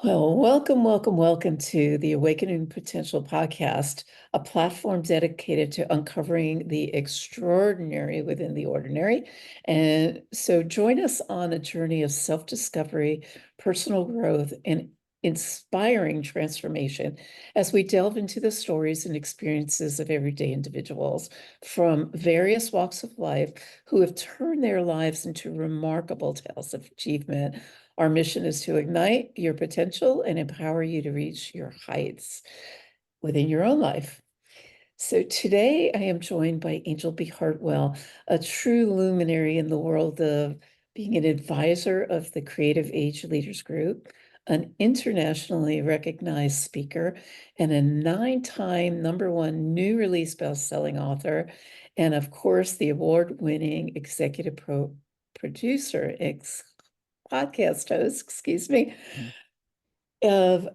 Well, welcome, welcome, welcome to the Awakening Potential podcast, a platform dedicated to uncovering the extraordinary within the ordinary. And so join us on a journey of self-discovery, personal growth, and inspiring transformation as we delve into the stories and experiences of everyday individuals from various walks of life who have turned their lives into remarkable tales of achievement. Our mission is to ignite your potential and empower you to reach your heights within your own life. So today I am joined by Angel B. Hartwell, a true luminary in the world of being an advisor of the Creative Age Leaders Group, an internationally recognized speaker, and a 9-time #1 new release best-selling author, and of course, the award-winning executive producer, podcast host, excuse me, of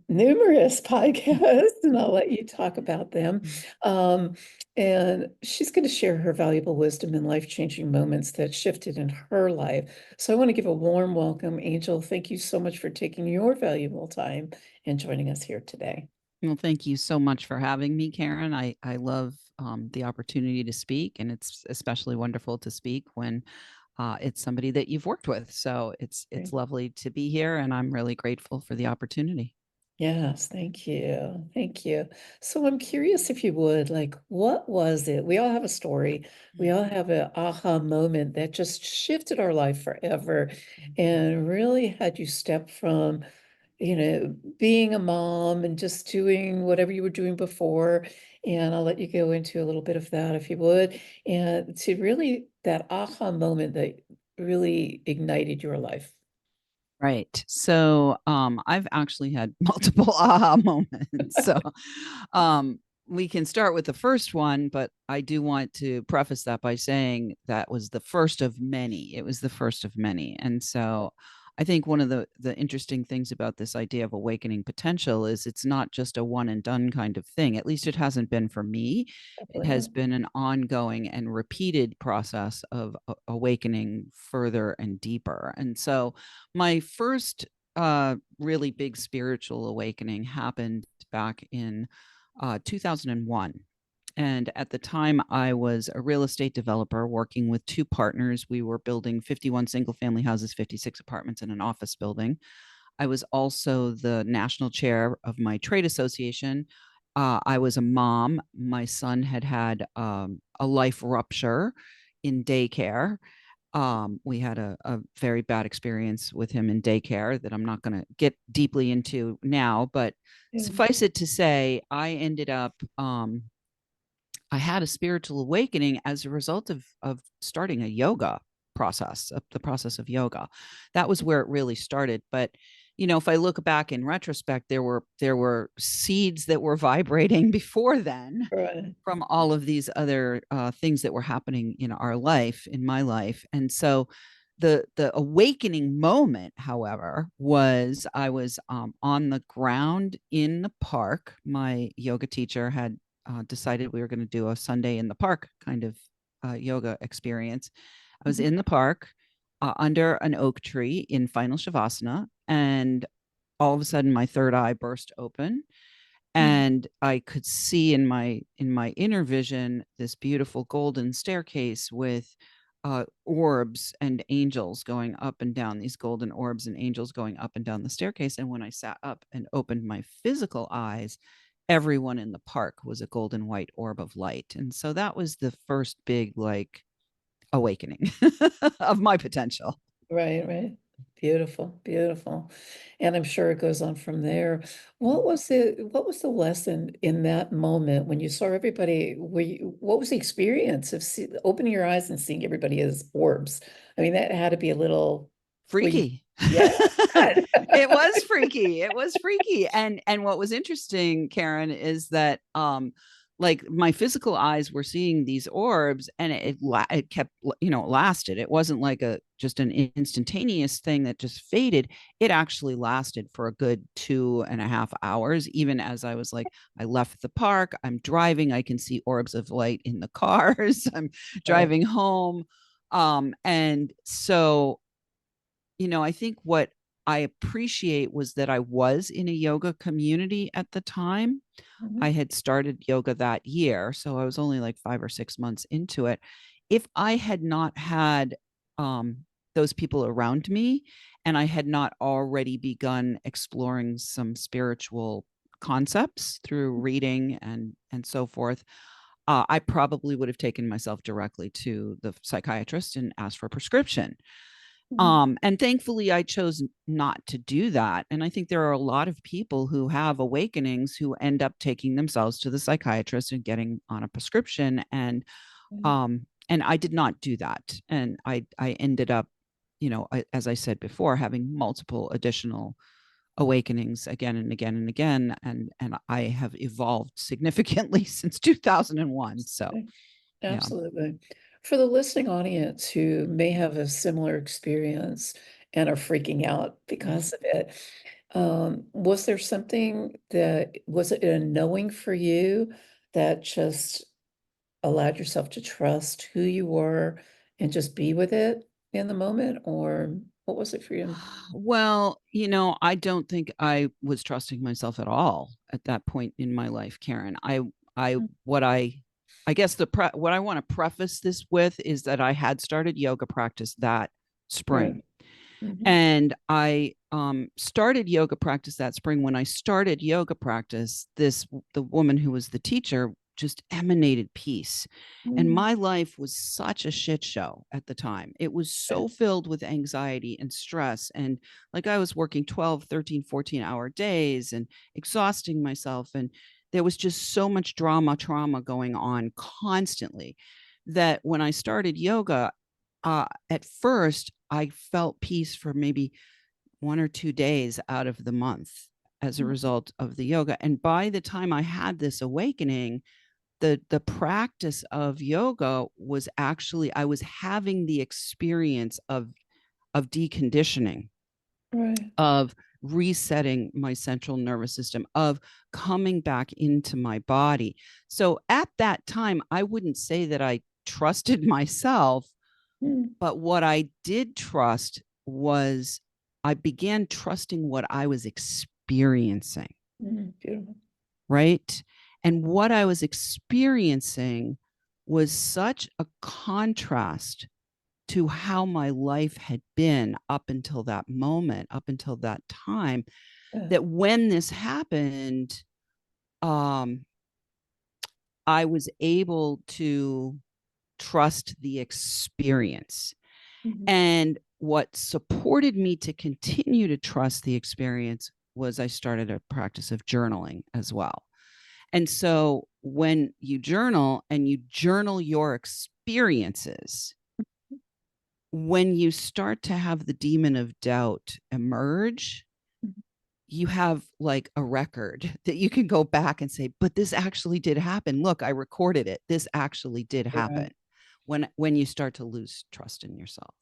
numerous podcasts, and I'll let you talk about them. Um, and she's going to share her valuable wisdom and life-changing moments that shifted in her life. So I want to give a warm welcome, Angel. Thank you so much for taking your valuable time and joining us here today. Well, thank you so much for having me, Karen. I love the opportunity to speak, and it's especially wonderful to speak when it's somebody that you've worked with. So it's Great. lovely to be here, and I'm really grateful for the opportunity. Yes, thank you. Thank you. So I'm curious if you would, like, what was it? We all have a story. We all have an aha moment that just shifted our life forever and really had you step from, being a mom and just doing whatever you were doing before. And I'll let you go into a little bit of that if you would. And to really that aha moment that really ignited your life. Right. So I've actually had multiple aha moments. So um, we can start with the first one, but I do want to preface that by saying that was the first of many. It was the first of many. And so I think one of the interesting things about this idea of awakening potential is it's not just a one and done kind of thing. At least it hasn't been for me. It Definitely has not. been an ongoing and repeated process of awakening further and deeper. And so my first really big spiritual awakening happened back in 2001. And at the time, I was a real estate developer working with two partners. We were building 51 single family houses, 56 apartments, and an office building. I was also the national chair of my trade association. I was a mom. My son had had a life rupture in daycare. We had a very bad experience with him in daycare that I'm not going to get deeply into now, but Yeah. suffice it to say, I had a spiritual awakening as a result of starting a yoga process, the process of yoga. That was where it really started. But if I look back in retrospect, there were seeds that were vibrating before then Right. from all of these other things that were happening in our life, in my life. And so the awakening moment, however, was I was on the ground in the park. My yoga teacher had decided we were going to do a Sunday in the park kind of yoga experience. I was Mhm. in the park under an oak tree in final shavasana, and all of a sudden my third eye burst open, Mm. and I could see in my inner vision this beautiful golden staircase with orbs and angels going up and down, these golden orbs and angels going up and down the staircase. And when I sat up and opened my physical eyes, everyone in the park was a golden white orb of light. And so that was the first big like awakening of my potential. Right, right. Beautiful, beautiful. And I'm sure it goes on from there. What was the lesson in that moment when you saw everybody? What was the experience of opening your eyes and seeing everybody as orbs? I mean, that had to be a little, were you, Freaky. yeah, God. It was freaky. It was freaky. And what was interesting, Karen, is that like my physical eyes were seeing these orbs, and it kept, it lasted. It wasn't like a just an instantaneous thing that just faded. It actually lasted for a good 2.5 hours. Even as I was like, I left the park, I'm driving, I can see orbs of light in the cars. I'm Right. driving home. And so I think what I appreciate was that I was in a yoga community at the time. I Mhm. had started yoga that year, so I was only like 5 or 6 months into it. If I had not had um, those people around me, and I had not already begun exploring some spiritual concepts through reading and so forth, I probably would have taken myself directly to the psychiatrist and asked for a prescription. Mhm. And thankfully, I chose not to do that. And I think there are a lot of people who have awakenings who end up taking themselves to the psychiatrist and getting on a prescription. And I did not do that. And I ended up, as I said before, having multiple additional awakenings again and again and again. And I have evolved significantly since 2001. So Okay. yeah. Absolutely. For the listening audience who may have a similar experience and are freaking out Mhm. because of it, was there something that was it a knowing for you that just allowed yourself to trust who you were and just be with it in the moment, or what was it for you? Well, I don't think I was trusting myself at all at that point in my life, Karen. I, Mm. what I guess what I want to preface this with is that I had started yoga practice that Right. spring. Mhm. And I started yoga practice that spring. When I started yoga practice, the woman who was the teacher just emanated peace. And Mm. my life was such a shit show at the time. It was Yeah. so filled with anxiety and stress. And like I was working 12, 13, 14-hour days and exhausting myself. And there was just so much trauma going on constantly that when I started yoga, at first, I felt peace for maybe 1 or 2 days out of the month as a Mm. result of the yoga. And by the time I had this awakening, the practice of yoga was actually I was having the experience of deconditioning, Right. of resetting my central nervous system, of coming back into my body. So at that time, I wouldn't say that I trusted myself, Mm. but what I did trust was I began trusting what I was experiencing, Mm. Beautiful. right? And what I was experiencing was such a contrast to how my life had been up until that moment, up until that time, Yeah. that when this happened, um, I was able to trust the experience. Mhm. And what supported me to continue to trust the experience was I started a practice of journaling as well. And so when you journal and you journal your experiences, when you start to have the demon of doubt emerge, Mhm. you have like a record that you can go back and say, but this actually did happen. Look, I recorded it. This actually did happen. Right. When you start to lose trust in yourself.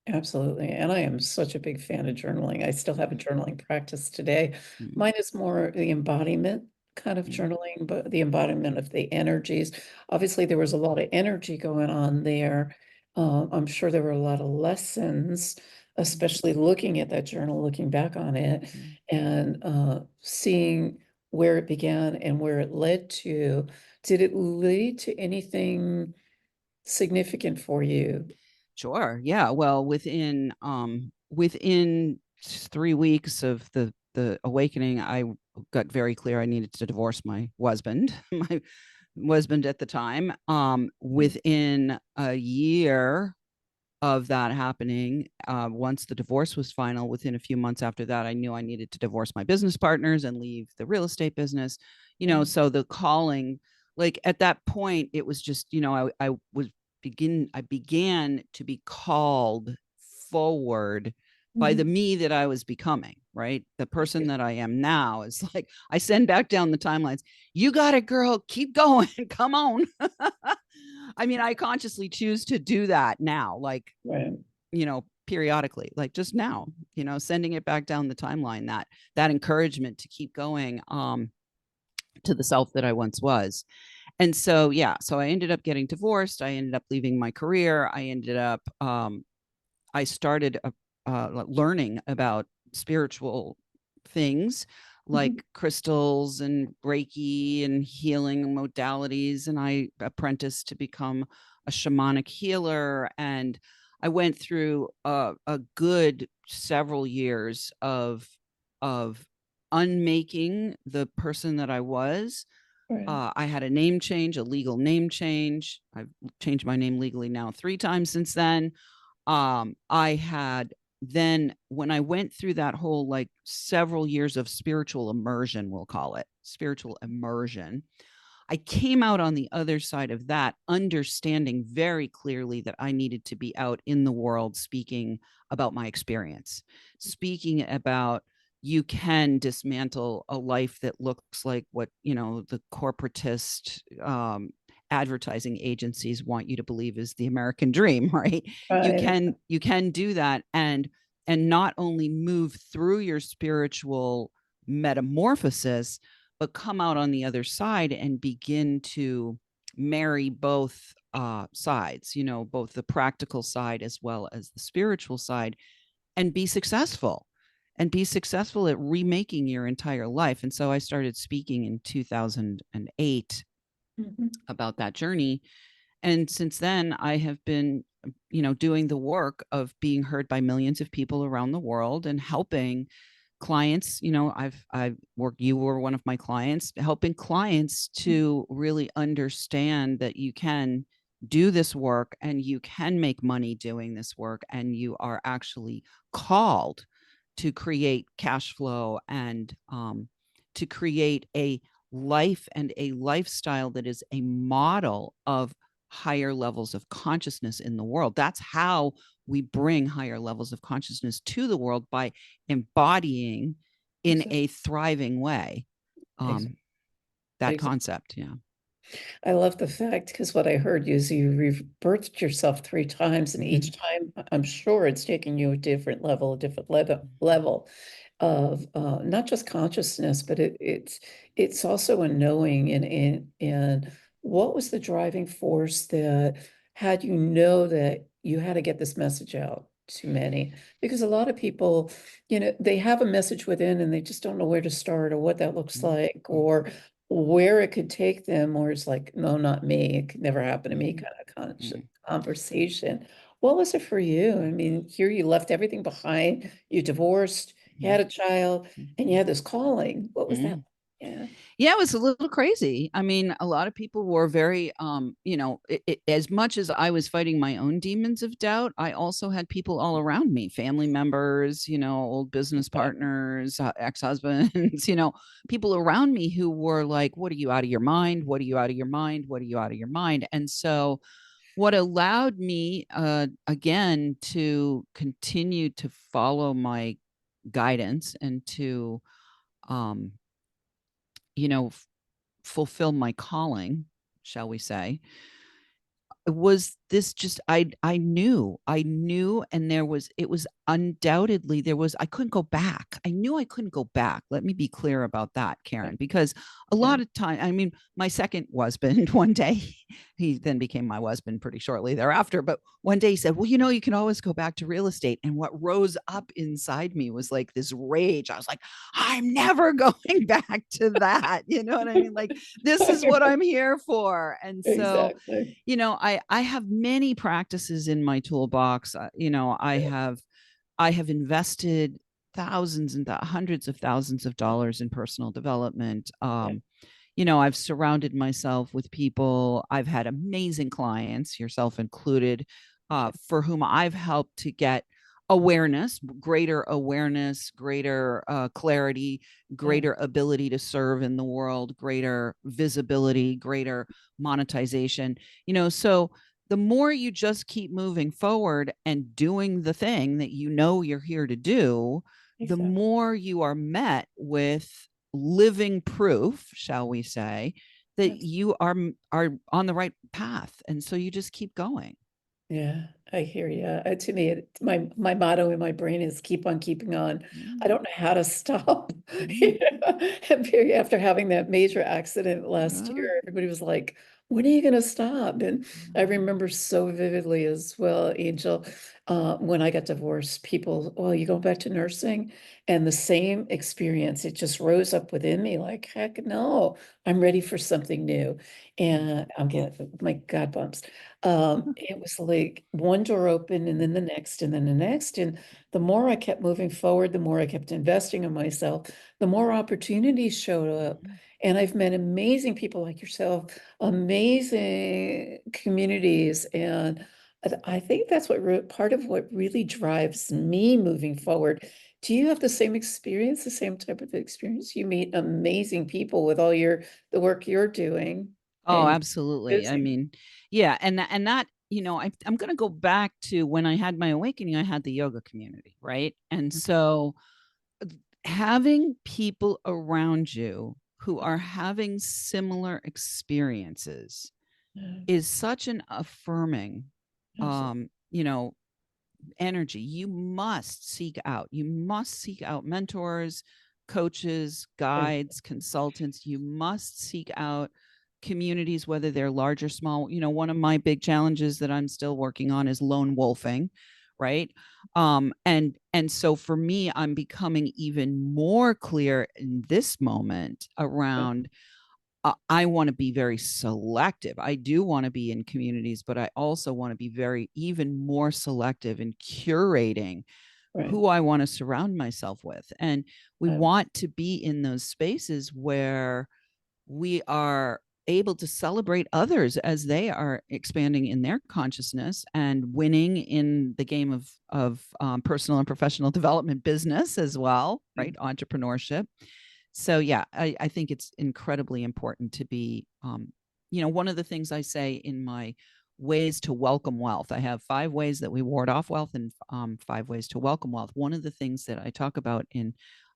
Absolutely. And I am such a big fan of journaling. I still have a journaling practice today. Mm-hmm. Mine is more the embodiment kind of Mm-hmm. journaling, but the embodiment of the energies. Obviously, there was a lot of energy going on there. I'm sure there were a lot of lessons, especially looking at that journal, looking back on it, Mm-hmm. and seeing where it began and where it led to. Did it lead to anything significant for you? Sure. Yeah. Well, within 3 weeks of the awakening, I got very clear I needed to divorce my husband, my husband at the time. Within a year of that happening, once the divorce was final, within a few months after that, I knew I needed to divorce my business partners and leave the real estate business. Mhm. So the calling, like at that point, it was just, I began to be called forward by the Mhm. me that I was becoming, right? The person Yeah. that I am now is like, I send back down the timelines. You got it, girl. Keep going. Come on. I mean, I consciously choose to do that now, like, Right. periodically, like just now, sending it back down the timeline, that encouragement to keep going, to the self that I once was. And so, yeah, so I ended up getting divorced. I ended up leaving my career. I ended up, I started learning about spiritual things Mhm. like crystals and Reiki and healing modalities. And I apprenticed to become a shamanic healer. And I went through a good several years of unmaking the person that I was. Right. I had a name change, a legal name change. I've changed my name legally now 3 times since then. I had then, when I went through that whole like several years of spiritual immersion, we'll call it spiritual immersion, I came out on the other side of that, understanding very clearly that I needed to be out in the world speaking about my experience, speaking about you can dismantle a life that looks like what, the corporatist advertising agencies want you to believe is the American dream, right? You Right. can you can do that, and not only move through your spiritual metamorphosis, but come out on the other side and begin to marry both sides, both the practical side as well as the spiritual side, and be successful at remaking your entire life. And so I started speaking in 2008 Mhm. about that journey. And since then, I have been, doing the work of being heard by millions of people around the world and helping clients. I've worked, you were one of my clients, helping clients to really understand that you can do this work and you can make money doing this work, and you are actually called to create cash flow and to create a life and a lifestyle that is a model of higher levels of consciousness in the world. That's how we bring higher levels of consciousness to the world, by embodying in Exactly. a thriving way that Exactly. concept. Yeah. I love the fact, because what I heard is you rebirthed yourself 3 times, and each Mm-hmm. time I'm sure it's taking you a different level, a different level of not just consciousness, but it's also a knowing, and what was the driving force that had you know that you had to get this message out to many? Because a lot of people, they have a message within and they just don't know where to start or what that looks like, or where it could take them, or it's like, no, not me. It could never happen to me Mm-hmm. kind of Mm-hmm. conversation. What was it for you? I mean, here you left everything behind, you divorced, you had a child, and you had this calling. What was Mm-hmm. that? Yeah. Yeah, it was a little crazy. I mean, a lot of people were very, as much as I was fighting my own demons of doubt, I also had people all around me, family members, old business Exactly. partners, ex-husbands, people around me who were like, what are you, out of your mind? What are you, out of your mind? What are you, out of your mind? And so what allowed me, again, to continue to follow my guidance and to, um, you know, fulfill my calling, shall we say, was this just I knew, and it was undoubtedly, I couldn't go back. I knew I couldn't go back. Let me be clear about that, Karen, because a Yeah. lot of time, I mean, my second husband, one day, he then became my husband pretty shortly thereafter, but one day he said, well, you can always go back to real estate. And what rose up inside me was like this rage. I was like, I'm never going back to that. You know what I mean? Like, this is what I'm here for. And so, Exactly. I have many practices in my toolbox. I have invested thousands and hundreds of thousands of dollars in personal development. Yeah. I've surrounded myself with people. I've had amazing clients, yourself included, for whom I've helped to get awareness, greater clarity, Yeah. greater ability to serve in the world, greater visibility, greater monetization. So the more you just keep moving forward and doing the thing that you're here to do, the Exactly. more you are met with living proof, shall we say, that That's you are on the right path. And so you just keep going. Yeah, I hear you. To me, my motto in my brain is keep on keeping on. I Mm, don't know how to stop. mm, And after having that major accident last yeah, year, everybody was like, when are you going to stop? And I Mhm. remember so vividly as well, Angel, when I got divorced, people, oh, you going back to nursing? And the same experience, it just rose up within me like, heck no, I'm ready for something new. And I'm getting my God bumps. It was like one door open and then the next and then the next. And the more I kept moving forward, the more I kept investing in myself, the more opportunities showed up. And I've met amazing people like yourself, amazing communities. And I think that's what part of what really drives me moving forward. Do you have the same experience, the same type of experience? You meet amazing people with all the work you're doing Oh, and you're absolutely. I busy. mean, yeah, and that, I'm going to go back to when I had my awakening. I had the yoga community, right? And so having people around you who are having similar experiences Yeah, is such an affirming, absolutely. you know, energy. You must seek out mentors, coaches, guides, consultants. You must seek out communities, whether they're large or small. One of my big challenges that I'm still working on is lone wolfing, right? And so for me, I'm becoming even more clear in this moment around, I want to be very selective. I do want to be in communities, but I also want to be even more selective in curating Right. who I want to surround myself with. And we Um, want to be in those spaces where we are able to celebrate others as they are expanding in their consciousness and winning in the game of personal and professional development, business as well, right? Entrepreneurship. So yeah, I think it's incredibly important to be, one of the things I say in my ways to welcome wealth, I have 5 ways that we ward off wealth and 5 ways to welcome wealth. One of the things that I talk about in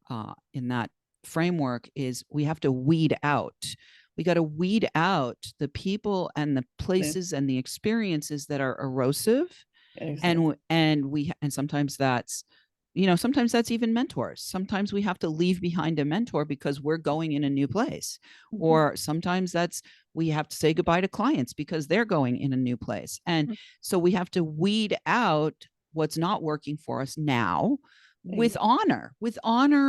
that framework is we have to weed out. We got to weed out the people and the yeah, places and the experiences that are erosive, exactly. and sometimes that's even mentors. Sometimes we have to leave behind a mentor because we're going in a new place, Mhm. or sometimes that's we have to say goodbye to clients because they're going in a new place. And so we have to weed out what's not working for us now, with honor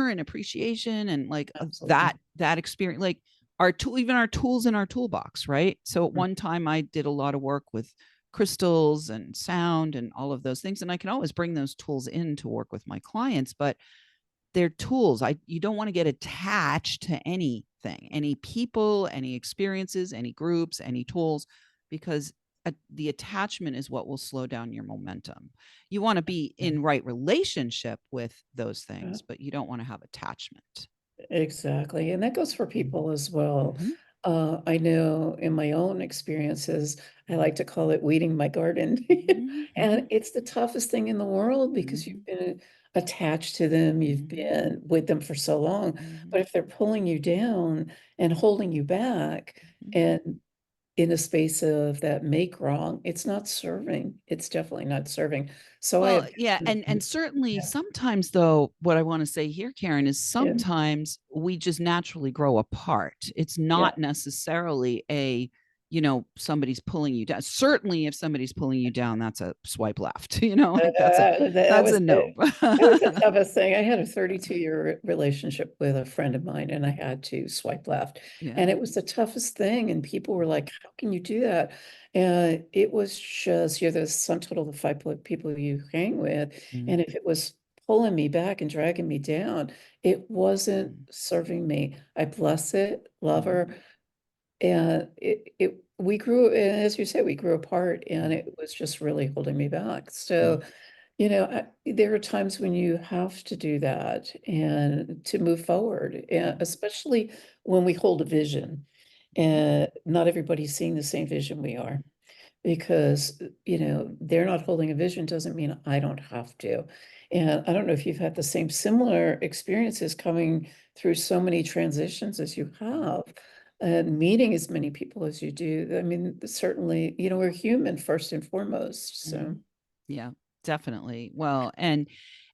and appreciation, and like Absolutely. that experience, like our tool, even our tools in our toolbox, right? So at Mhm. one time I did a lot of work with crystals and sound and all of those things, and I can always bring those tools in to work with my clients, but they're tools. You don't want to get attached to anything, any people, any experiences, any groups, any tools, because the attachment is what will slow down your momentum. You want to be in right relationship with those Yeah. things, but you don't want to have attachment. Exactly. And that goes for people as well. Mm-hmm. I know in my own experiences, I like to call it weeding my garden. Mm-hmm. And it's the toughest thing in the world because Mm-hmm. you've been attached to them, you've Mm-hmm. been with them for so long. But if they're pulling you down and holding you back, Mm-hmm. and in a space of that make wrong, it's not serving. It's definitely not serving. So I Well, have yeah, and certainly yeah, sometimes, though, what I want to say here, Karen, is yeah, sometimes we just naturally grow apart. It's yeah. not necessarily somebody's pulling you down. Certainly if somebody's pulling you down, that's a swipe left. Like that's a That that's was a no. that was the toughest thing. I had a 32-year relationship with a friend of mine, and I had to swipe left. Yeah. And it was the toughest thing. And people were like, "How can you do that?" And it was just, you're the sum total of the five people you hang with. Mm, And if it was pulling me back and dragging me down, it wasn't mm, serving me. I bless it, love mm, her. And we grew, and as you said, we grew apart, and mm, it was just really holding me back. yeah. So, there are times when you have to do that and to move forward, and Mm, especially when we hold a vision, and not everybody's seeing the same vision we are, because, they're not holding a vision doesn't mean I don't have to. And I don't know if you've had the same similar experiences coming through so many transitions as you mm, have, and meeting as many people as you do. I mean, certainly, we're human first and foremost. So, mm. Yeah, definitely. Well, and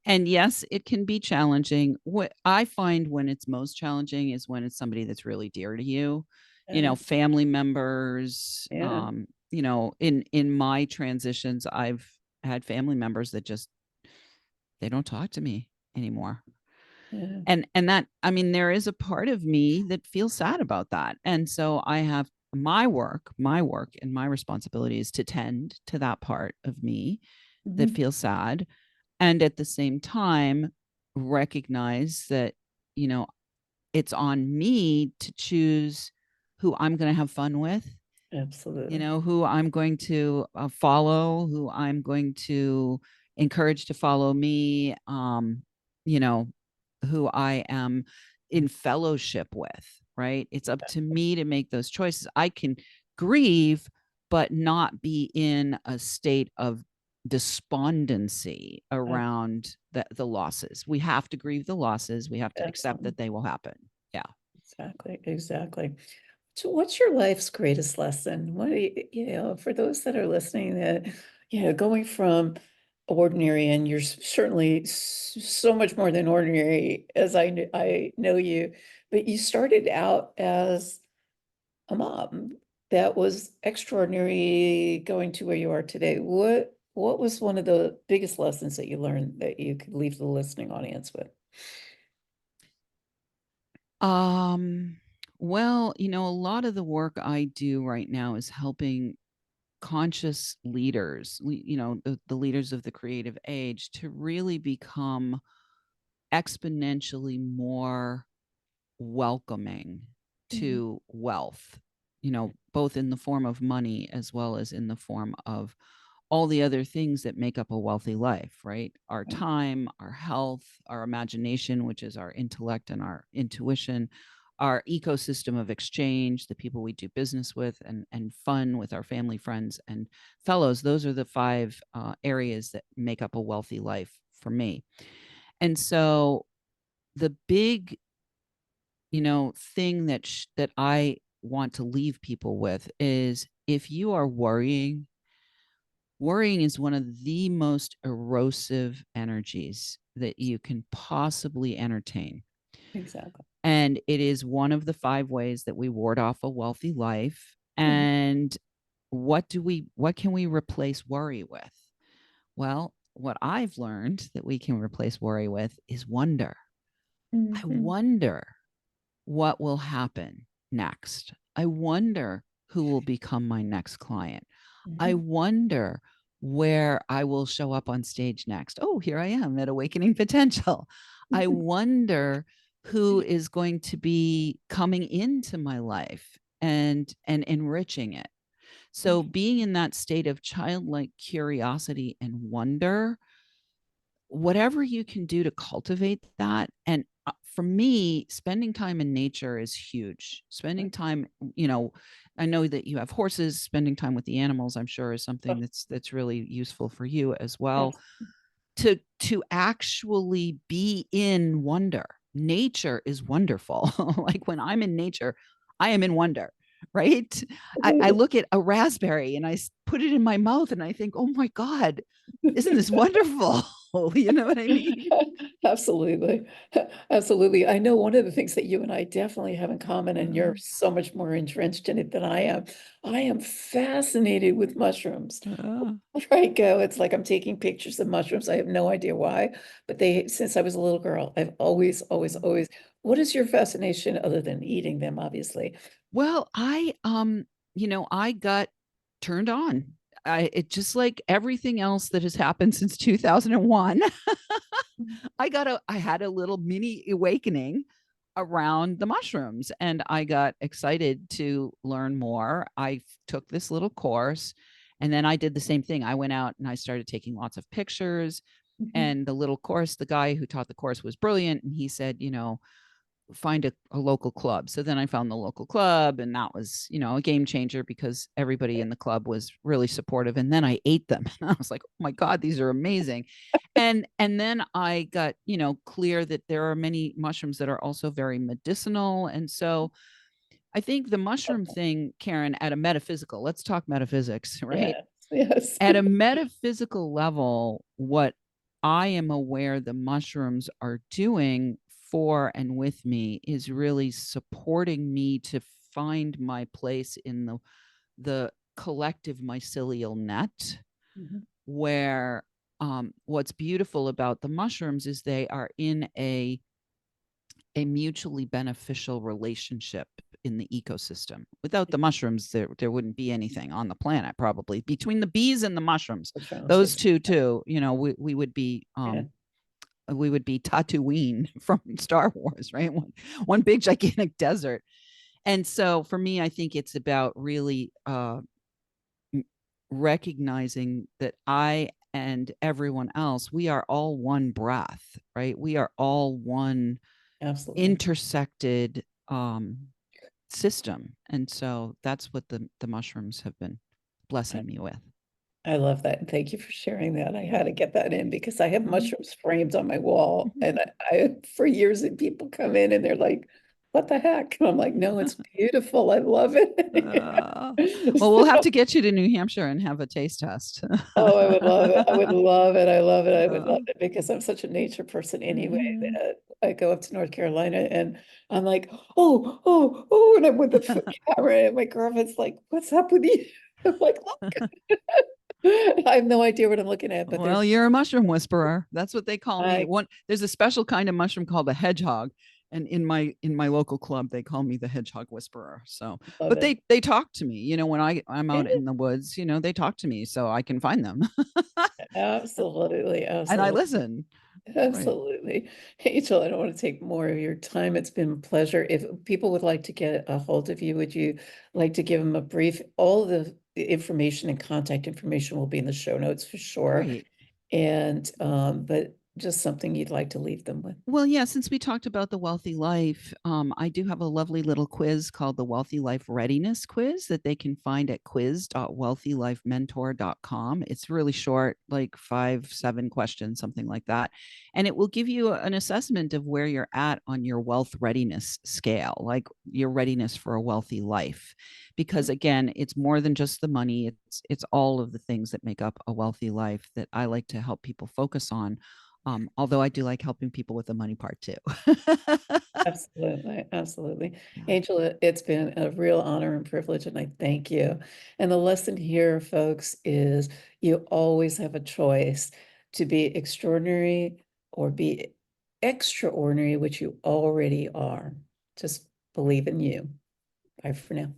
yes, it can be challenging. What I find when it's most challenging is when it's somebody that's really dear to you. Yeah. family members, Yeah. in my transitions, I've had family members that just, they don't talk to me anymore. Yeah. And that, I mean, there is a part of me that feels sad about that. And so I have my work and my responsibility is to tend to that part of me that Mhm. feels sad, and at the same time recognize that, you know it's on me to choose who I'm going to have fun with, Absolutely. who I'm going to follow, who I'm going to encourage to follow me, you know, who I am in fellowship with, right? It's up to me to make those choices. I can grieve, but not be in a state of despondency around the losses. We have to grieve the losses. We have to accept Absolutely. that they will happen. Yeah. Exactly. Exactly. So what's your life's greatest lesson? What do for those that are listening that, going from ordinary, and you're certainly so much more than ordinary as I know you, but you started out as a mom that was extraordinary going to where you are today. What was one of the biggest lessons that you learned that you could leave the listening audience with? Um, well, a lot of the work I do right now is helping conscious leaders, the leaders of the creative age, to really become exponentially more welcoming Mhm. to wealth, both in the form of money as well as in the form of all the other things that make up a wealthy life, right? Our Right. time, our health, our imagination, which is our intellect and our intuition, our ecosystem of exchange, the people we do business with, and fun with our family, friends, and fellows. Those are the five areas that make up a wealthy life for me. And so the big, thing that I want to leave people with is, if you are worrying is one of the most erosive energies that you can possibly entertain. Exactly. And it is one of the five ways that we ward off a wealthy life. Mhm. And what can we replace worry with? Well, what I've learned that we can replace worry with is wonder. I Mhm. wonder what will happen next. I wonder who will become my next client. I Mhm. wonder where I will show up on stage next. Oh, here I am at Awakening Potential. I wonder who is going to be coming into my life and enriching it. So Mhm. being in that state of childlike curiosity and wonder, whatever you can do to cultivate that. And for me, spending time in nature is huge. Spending time, I know that you have horses. Spending time with the animals, I'm sure, is something Oh, that's really useful for you as well. yes. To actually be in wonder. Nature is wonderful. Like when I'm in nature, I am in wonder, right? I Absolutely. look at a raspberry and I put it in my mouth and I think, oh my God, isn't this wonderful? You know what I mean? Absolutely. Absolutely. I know one of the things that you and I definitely have in common, and you're Uh, so much more entrenched in it than I am. I am fascinated with mushrooms. uh, Where I go, it's like I'm taking pictures of mushrooms. I have no idea why, but since I was a little girl, I've always, always, always. What is your fascination other than eating them, obviously? well, I got turned on. It just like everything else that has happened since 2001. I had a little mini awakening around the mushrooms, and I got excited to learn more. I took this little course, and then I did the same thing. I went out and I started taking lots of pictures. Mhm. And the guy who taught the course was brilliant. And he said, find a local club. So then I found the local club, and that was, a game changer because everybody in the club was really supportive. And then I ate them. And I was like, oh my God, these are amazing. And then I got, clear that there are many mushrooms that are also very medicinal. And so I think the mushroom thing, Karen, at a metaphysical, let's talk metaphysics, right? Yes, yes. At a metaphysical level, what I am aware the mushrooms are doing for and with me is really supporting me to find my place in the collective mycelial net, where what's beautiful about the mushrooms is they are in a mutually beneficial relationship in the ecosystem. Without the mushrooms, there wouldn't be anything on the planet, probably. Between the bees and the mushrooms, those two too, we would be Tatooine from Star Wars, right? One big gigantic desert. And so for me, I think it's about really recognizing that I and everyone else, we are all one breath, right? We are all one intersected system. And so that's what the mushrooms have been blessing me with. I love that. And thank you for sharing that. I had to get that in because I have mushrooms framed on my wall. And I for years, and people come in and they're like, what the heck? And I'm like, no, it's beautiful. I love it. Well, we'll have to get you to New Hampshire and have a taste test. Oh, I would love it. I would love it. I love it. I would love it because I'm such a nature person anyway that I go up to North Carolina and I'm like, oh, and I'm with the camera and my girlfriend's like, what's up with you? I'm like, look. I have no idea what I'm looking at, but well, you're a mushroom whisperer. That's what they call me. I There's a special kind of mushroom called the hedgehog, and in my local club they call me the hedgehog whisperer. So, love but it. they talk to me. When I'm out in the woods, they talk to me, so I can find them. Absolutely, And I absolutely. listen. Right. Absolutely. Angel, I don't want to take more of your time. It's been a pleasure. If people would like to get a hold of you, would you like to give them a brief? All the information and contact information will be in the show notes for sure. Great. And but just something you'd like to leave them with. Well, yeah, since we talked about the wealthy life, I do have a lovely little quiz called the Wealthy Life Readiness Quiz that they can find at quiz.wealthylifementor.com. It's really short, like 5, 7 questions, something like that. And it will give you an assessment of where you're at on your wealth readiness scale, like your readiness for a wealthy life. Because again, it's more than just the money. It's all of the things that make up a wealthy life that I like to help people focus on. Although I do like helping people with the money part too. Absolutely, absolutely. Yeah. Angela, it's been a real honor and privilege, and I thank you. And the lesson here, folks, is you always have a choice to be extraordinary or be extraordinary, which you already are. Just believe in you. Bye for now.